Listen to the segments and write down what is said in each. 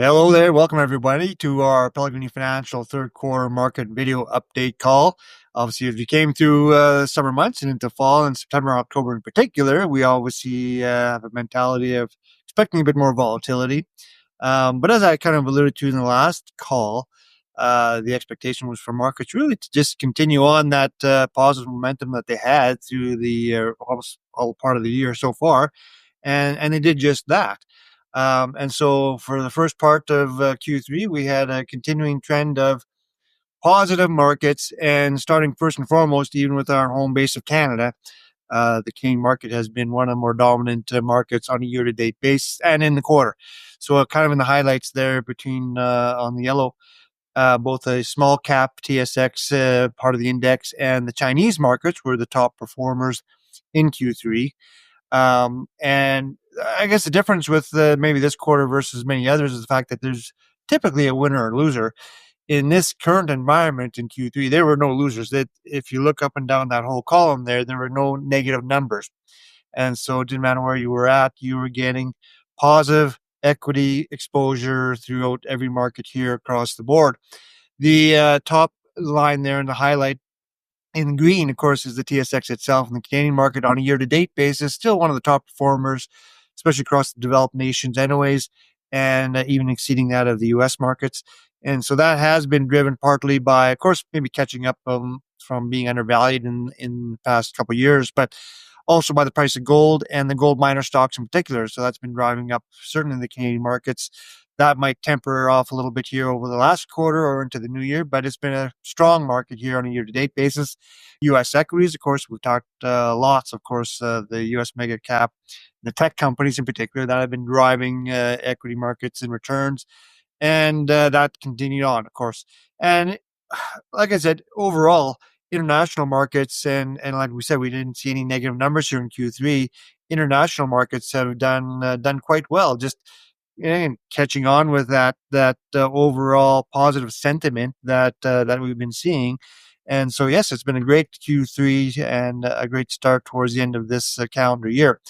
Hello there. Welcome, everybody, to our Pellegrini Financial third quarter market video update call. Obviously, as we came through summer months and into fall and September, October in particular, we obviously have a mentality of expecting a bit more volatility. But as I kind of alluded to in the last call, the expectation was for markets really to just continue on that positive momentum that they had through the almost all part of the year so far, and they did just that. And so for the first part of Q3, we had a continuing trend of positive markets, and starting first and foremost, even with our home base of Canada, the Canadian market has been one of the more dominant markets on a year-to-date basis and in the quarter. So kind of in the highlights there between on the yellow, both a small cap TSX part of the index and the Chinese markets were the top performers in Q3. And I guess the difference with maybe this quarter versus many others is the fact that there's typically a winner or loser. In this current environment in Q3, there were no losers. That if you look up and down that whole column there were no negative numbers. And so it didn't matter where you were at, you were getting positive equity exposure throughout every market here across the board. The top line there in the highlight in green, of course, is the TSX itself, and the Canadian market on a year-to-date basis, still one of the top performers, especially across the developed nations anyways, and even exceeding that of the U.S. markets. And so that has been driven partly by, of course, maybe catching up from being undervalued in the past couple of years, but also by the price of gold and the gold miner stocks in particular. So that's been driving up certainly the Canadian markets. That might temper off a little bit here over the last quarter or into the new year, but it's been a strong market here on a year-to-date basis. U.S. equities, of course, we've talked lots, of course, the U.S. mega cap, the tech companies in particular that have been driving equity markets and returns, and that continued on, of course. And like I said, overall, international markets, and like we said, we didn't see any negative numbers here in Q3. International markets have done quite well, just and catching on with that overall positive sentiment that we've been seeing. And so, yes, it's been a great Q3 and a great start towards the end of this calendar year.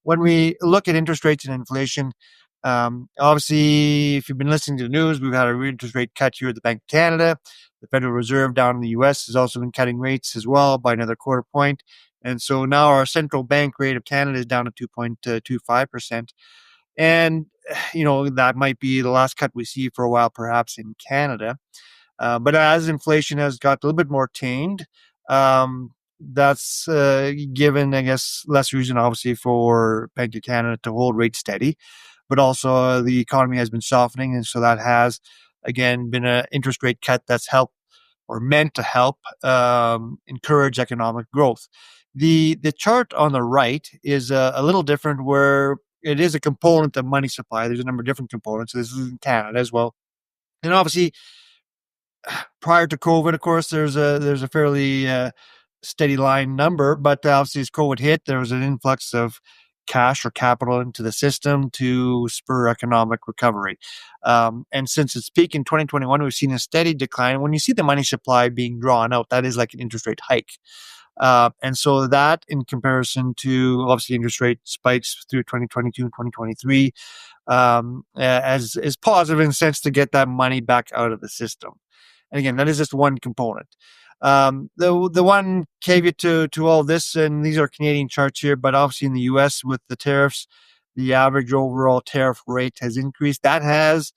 When we look at interest rates and inflation, obviously, if you've been listening to the news, we've had a interest rate cut here at the Bank of Canada. The Federal Reserve down in the U.S. has also been cutting rates as well by another quarter point. And so now our central bank rate of Canada is down to 2.25%. And, that might be the last cut we see for a while, perhaps in Canada. But as inflation has got a little bit more tamed, that's given, I guess, less reason, obviously, for Bank of Canada to hold rates steady. But also the economy has been softening. And so that has, again, been an interest rate cut that's helped or meant to help encourage economic growth. The chart on the right is a little different, where it is a component of money supply. There's a number of different components. This is in Canada as well. And obviously, prior to COVID, of course, there's a fairly steady line number, but obviously as COVID hit, there was an influx of cash or capital into the system to spur economic recovery. And since its peak in 2021, we've seen a steady decline. When you see the money supply being drawn out, that is like an interest rate hike. And so that, in comparison to obviously interest rate spikes through 2022 and 2023, as is positive in a sense to get that money back out of the system. And again, that is just one component. The one caveat to all this, and these are Canadian charts here, but obviously in the U.S. with the tariffs, the average overall tariff rate has increased. That has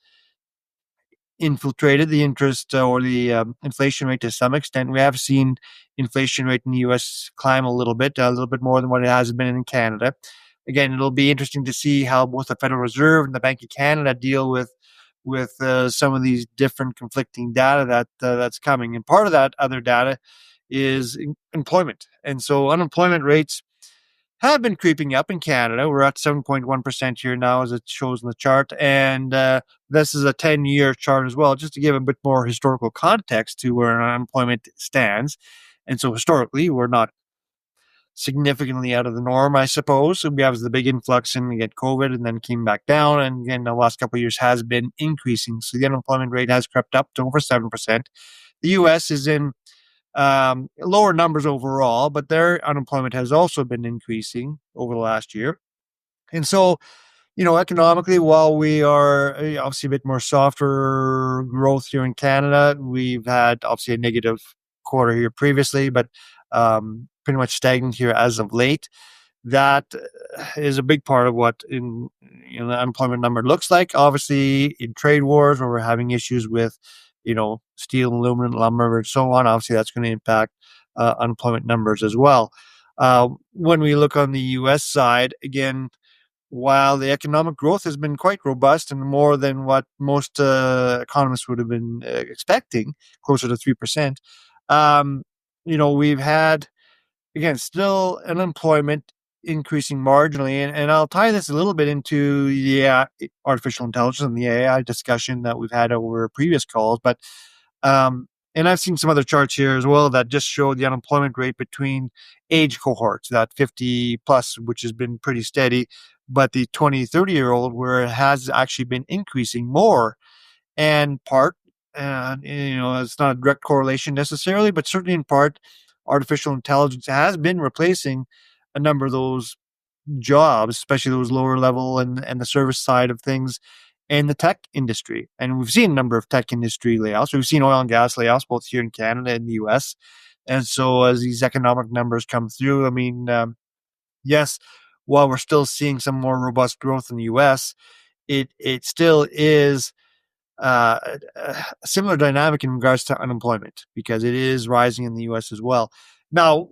infiltrated the interest or the inflation rate to some extent. We have seen inflation rate in the U.S. climb a little bit more than what it has been in Canada. Again, it'll be interesting to see how both the Federal Reserve and the Bank of Canada deal with some of these different conflicting data that's coming. And part of that other data is employment. And so unemployment rates have been creeping up in Canada. We're at 7.1% here now, as it shows in the chart. And this is a 10-year chart as well, just to give a bit more historical context to where unemployment stands. And so historically, we're not significantly out of the norm, I suppose. So we have the big influx and we get COVID and then came back down. And again, the last couple of years has been increasing. So the unemployment rate has crept up to over 7%. The U.S. is in lower numbers overall, but their unemployment has also been increasing over the last year. And so Economically, while we are obviously a bit more softer growth here in Canada, we've had obviously a negative quarter here previously, but pretty much stagnant here as of late. That is a big part of what the unemployment number looks like. Obviously, in trade wars where we're having issues with, steel, aluminum, lumber, and so on, obviously that's going to impact unemployment numbers as well. When we look on the U.S. side, again, while the economic growth has been quite robust and more than what most economists would have been expecting, closer to 3%, um, we've had, again, still unemployment increasing marginally. And I'll tie this a little bit into the artificial intelligence and the AI discussion that we've had over previous calls. But um, and I've seen some other charts here as well that just show the unemployment rate between age cohorts, that 50 plus, which has been pretty steady, but the 20, 30-year old, where it has actually been increasing more. And part, and it's not a direct correlation necessarily, but certainly in part, artificial intelligence has been replacing a number of those jobs, especially those lower level and the service side of things in the tech industry. And we've seen a number of tech industry layoffs. We've seen oil and gas layoffs both here in Canada and the US. And so as these economic numbers come through, I mean, yes, while we're still seeing some more robust growth in the US, it still is a similar dynamic in regards to unemployment because it is rising in the US as well. Now,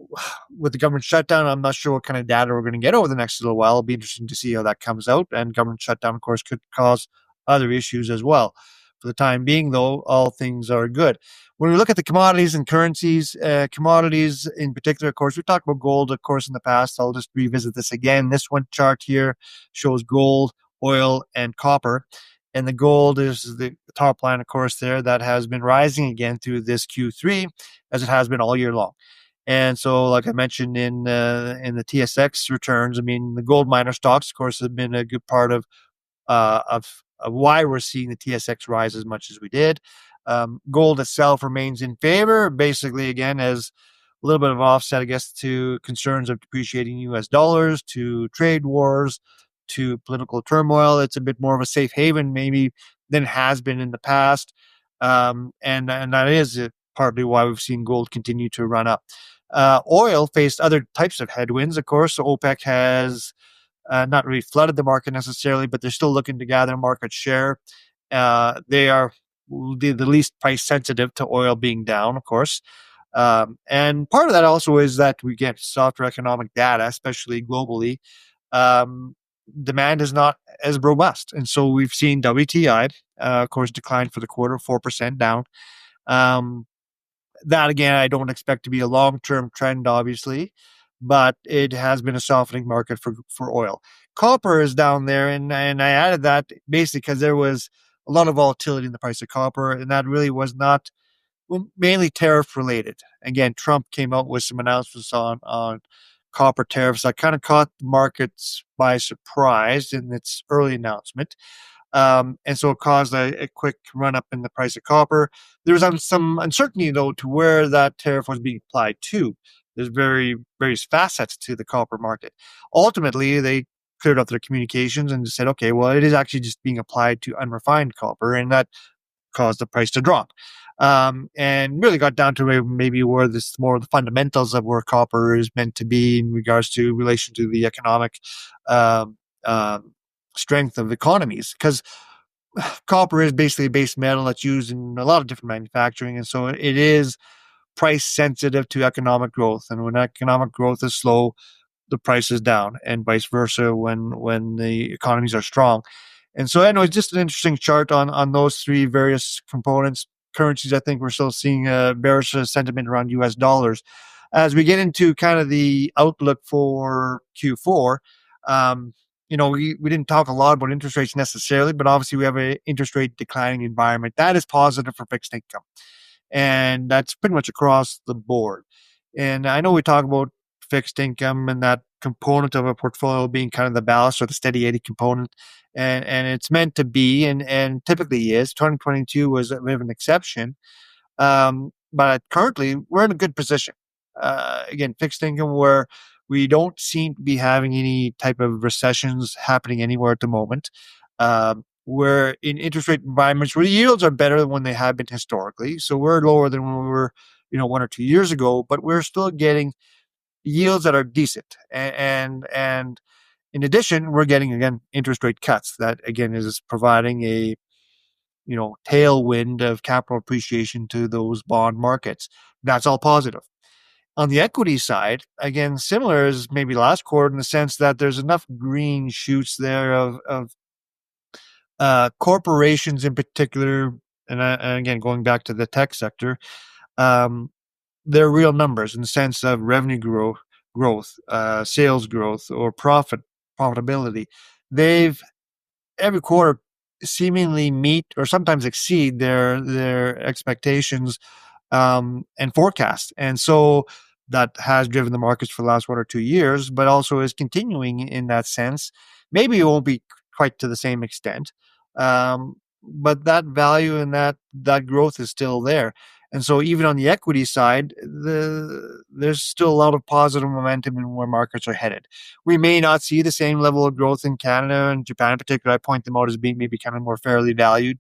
with the government shutdown, I'm not sure what kind of data we're going to get over the next little while. It'll be interesting to see how that comes out. And government shutdown, of course, could cause other issues as well. For the time being, though, all things are good. When we look at the commodities and currencies, commodities in particular, of course, we talked about gold, of course, in the past. I'll just revisit this again. This one chart here shows gold, oil, and copper. And the gold is the top line, of course, there that has been rising again through this Q3 as it has been all year long. And so, like I mentioned in the TSX returns, I mean, the gold miner stocks, of course, have been a good part of why we're seeing the TSX rise as much as we did. Gold itself remains in favor, basically, again, as a little bit of offset, I guess, to concerns of depreciating U.S. dollars, to trade wars, to political turmoil. It's a bit more of a safe haven, maybe, than it has been in the past. And that is partly why we've seen gold continue to run up. Oil faced other types of headwinds, of course. So OPEC has not really flooded the market necessarily, but they're still looking to gather market share. They are the least price sensitive to oil being down, of course. And part of that also is that we get softer economic data, especially globally. Um, Demand is not as robust. And so we've seen WTI, of course, decline for the quarter, 4% down. Um, that again, I don't expect to be a long-term trend, obviously, but it has been a softening market for oil. Copper is down there, and I added that basically because there was a lot of volatility in the price of copper, and that really was not, well, mainly tariff related. Again, Trump came out with some announcements on copper tariffs that kind of caught the markets by surprise in its early announcement. And so it caused a quick run up in the price of copper. There was some uncertainty, though, to where that tariff was being applied to. There's various facets to the copper market. Ultimately, they cleared up their communications and said, okay, well, it is actually just being applied to unrefined copper, and that caused the price to drop. And really got down to maybe where this more of the fundamentals of where copper is meant to be in regards to relation to the economic um, um, strength of economies, because copper is basically a base metal that's used in a lot of different manufacturing, and so it is price sensitive to economic growth. And when economic growth is slow, the price is down, and vice versa when the economies are strong. And so, anyway, just an interesting chart on those three various components. Currencies, I think we're still seeing a bearish sentiment around U.S. dollars. As we get into kind of the outlook for Q4, we didn't talk a lot about interest rates necessarily, but obviously we have an interest rate declining environment. That is positive for fixed income. And that's pretty much across the board. And I know we talk about fixed income and that component of a portfolio being kind of the ballast or the steady Eddie component. And it's meant to be and typically is. 2022 was a bit of an exception. But currently we're in a good position. Again, fixed income, where We don't seem to be having any type of recessions happening anywhere at the moment. We're in interest rate environments where the yields are better than when they have been historically. So we're lower than when we were, 1 or 2 years ago, but we're still getting yields that are decent. And in addition, we're getting again interest rate cuts. That again is providing a tailwind of capital appreciation to those bond markets. That's all positive. On the equity side, again, similar as maybe last quarter in the sense that there's enough green shoots there of corporations in particular, and again, going back to the tech sector, um, they're real numbers in the sense of revenue growth, sales growth, or profitability. They've every quarter seemingly meet or sometimes exceed their expectations and forecast. And so that has driven the markets for the last 1 or 2 years, but also is continuing in that sense. Maybe it won't be quite to the same extent, but that value and that growth is still there. And so even on the equity side, there's still a lot of positive momentum in where markets are headed. We may not see the same level of growth in Canada and Japan in particular. I point them out as being maybe kind of more fairly valued.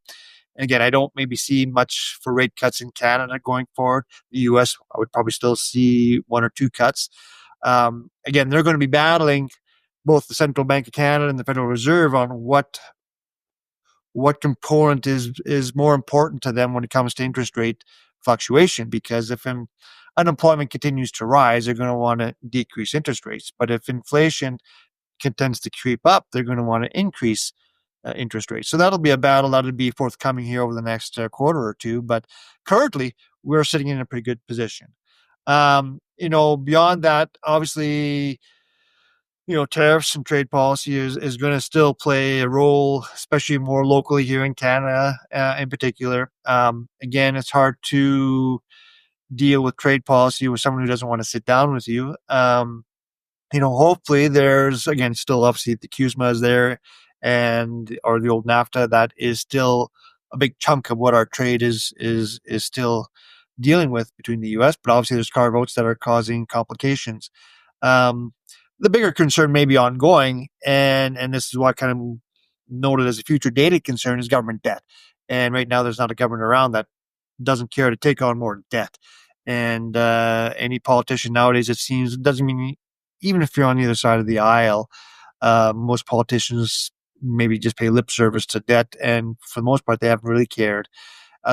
And again, I don't maybe see much for rate cuts in Canada going forward. The US, I would probably still see 1 or 2 cuts. Again, they're going to be battling both the Central Bank of Canada and the Federal Reserve on what component is more important to them when it comes to interest rate fluctuation. Because if unemployment continues to rise, they're going to want to decrease interest rates. But if inflation tends to creep up, they're going to want to increase interest rates. So that'll be a battle that'll be forthcoming here over the next quarter or two. But currently, we're sitting in a pretty good position. Beyond that, obviously, tariffs and trade policy is going to still play a role, especially more locally here in Canada, in particular. Again, it's hard to deal with trade policy with someone who doesn't want to sit down with you. Hopefully there's again still obviously the CUSMA is there or the old NAFTA that is still a big chunk of what our trade is still dealing with between the US, but obviously there's carve outs that are causing complications. The bigger concern may be ongoing, and this is what kind of noted as a future dated concern is government debt. And right now there's not a government around that doesn't care to take on more debt. And any politician nowadays, it seems, doesn't mean even if you're on the other side of the aisle, most politicians maybe just pay lip service to debt, and for the most part, they haven't really cared.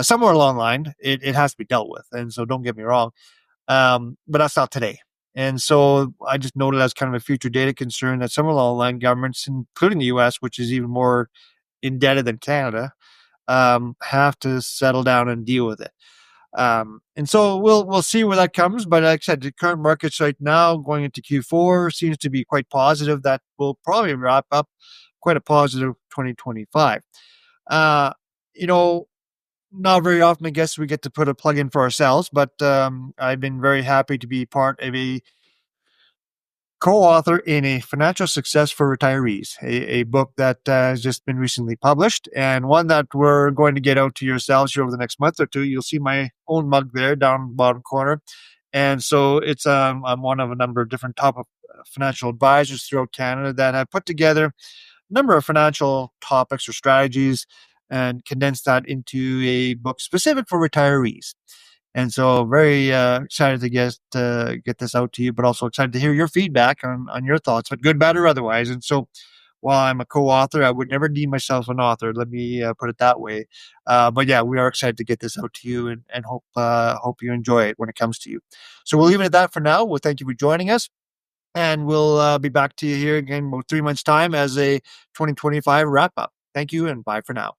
Somewhere along the line, it has to be dealt with, and so don't get me wrong, but that's not today. And so I just noted as kind of a future data concern that somewhere along the line, governments, including the U.S., which is even more indebted than Canada, have to settle down and deal with it. And so we'll see where that comes. But like I said, the current markets right now going into Q4 seems to be quite positive. That will probably wrap up quite a positive 2025. Uh, you know, Not very often, I guess, we get to put a plug in for ourselves, but I've been very happy to be part of a co-author in a financial success for retirees, a book that has just been recently published, and one that we're going to get out to yourselves here over the next month or two. You'll see my own mug there down in the bottom corner. And so I'm one of a number of different top financial advisors throughout Canada that have put together a number of financial topics or strategies and condensed that into a book specific for retirees. And so very excited to get this out to you, but also excited to hear your feedback on your thoughts, but good, bad, or otherwise. And so while I'm a co-author, I would never deem myself an author. Let me put it that way. But yeah, we are excited to get this out to you and hope you enjoy it when it comes to you. So we'll leave it at that for now. Well, thank you for joining us. And we'll be back to you here again in about 3 months' time as a 2025 wrap up. Thank you and bye for now.